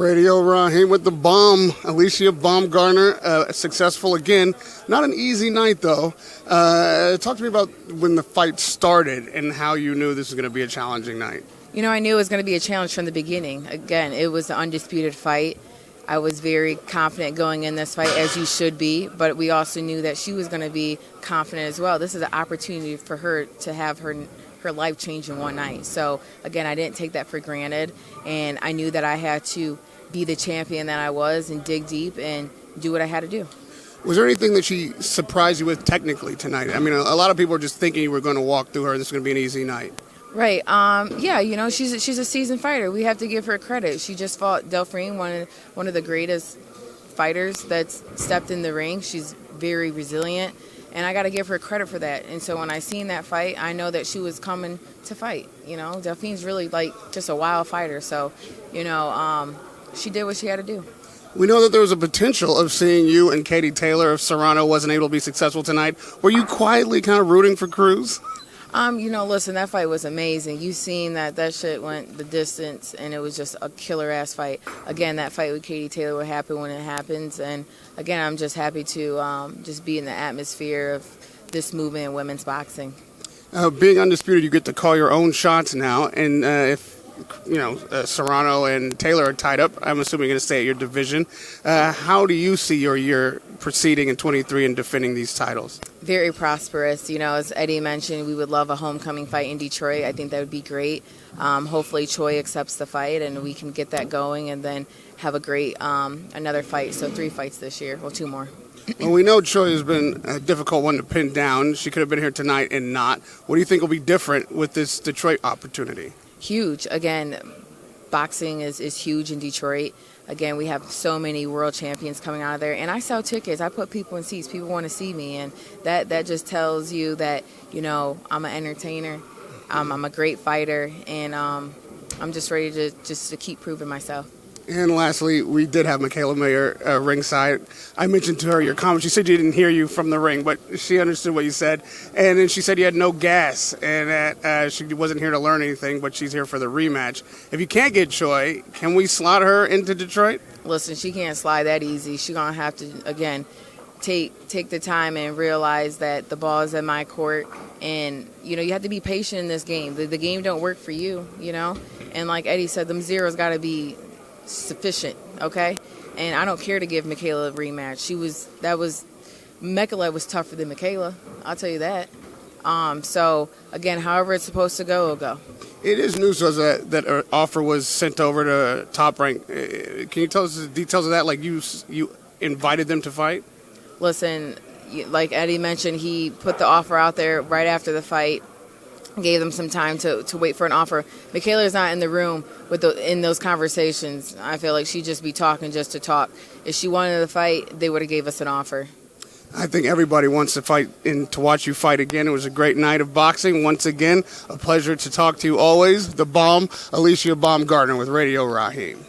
Radio Rahim with the bomb. Alycia Baumgardner, successful again. Not an easy night, though. Talk to me about when the fight started and how you knew this was going to be a challenging night. You know, I knew it was going to be a challenge from the beginning. Again, it was an undisputed fight. I was very confident going in this fight, as you should be, but we also knew that she was going to be confident as well. This is an opportunity for her to have her life change in one night. So, again, I didn't take that for granted, and I knew that I had to be the champion that I was and dig deep and do what I had to do. Was there anything that she surprised you with technically tonight? I mean, a lot of people are just thinking you were going to walk through her. This is going to be an easy night. Right. Yeah, you know, she's a seasoned fighter. We have to give her credit. She just fought Rahim, one of the greatest fighters that's stepped in the ring. She's very resilient, and I got to give her credit for that. And so when I seen that fight, I know that she was coming to fight. You know, Delphine's really like just a wild fighter. So, you know, she did what she had to do. We know that there was a potential of seeing you and Katie Taylor if Serrano wasn't able to be successful tonight. Were you quietly kind of rooting for Cruz? You know, listen, that fight was amazing. You seen that shit went the distance, and it was just a killer-ass fight. Again, that fight with Katie Taylor will happen when it happens, and again, I'm just happy to just be in the atmosphere of this movement in women's boxing. Being undisputed, you get to call your own shots now, and if you know Serrano and Taylor are tied up, I'm assuming you're going to stay at your division. How do you see your year proceeding in 23 and defending these titles? Very prosperous. You know, as Eddie mentioned, we would love a homecoming fight in Detroit. I think that would be great. Hopefully Choi accepts the fight and we can get that going and then have a great another fight. So 3 fights this year. Well, 2 more. Well, we know Choi has been a difficult one to pin down. She could have been here tonight and not. What do you think will be different with this Detroit opportunity? Huge. Again, boxing is huge in Detroit. Again, we have so many world champions coming out of there. And I sell tickets. I put people in seats. People want to see me. And that just tells you that, you know, I'm an entertainer. I'm a great fighter. And I'm just ready to keep proving myself. And lastly, we did have Michaela Mayer ringside. I mentioned to her your comment. She said she didn't hear you from the ring, but she understood what you said. And then she said you had no gas and that she wasn't here to learn anything, but she's here for the rematch. If you can't get Choi, can we slot her into Detroit? Listen, she can't slide that easy. She's going to have to, again, take the time and realize that the ball is in my court. And, you know, you have to be patient in this game. The game don't work for you, you know. And like Eddie said, them zeros got to be sufficient, okay? And I don't care to give Michaela a rematch. Michaela was tougher than Michaela, I'll tell you that. So again, however it's supposed to go, it'll go. It is news to us that an offer was sent over to Top Rank. Can you tell us the details of that? Like you invited them to fight? Listen, like Eddie mentioned, he put the offer out there right after the fight. Gave them some time to wait for an offer. Michaela's not in the room in those conversations. I feel like she'd just be talking just to talk. If she wanted to fight, they would have gave us an offer. I think everybody wants to fight and to watch you fight again. It was a great night of boxing. Once again, a pleasure to talk to you always. The bomb, Alycia Baumgardner with Radio Rahim.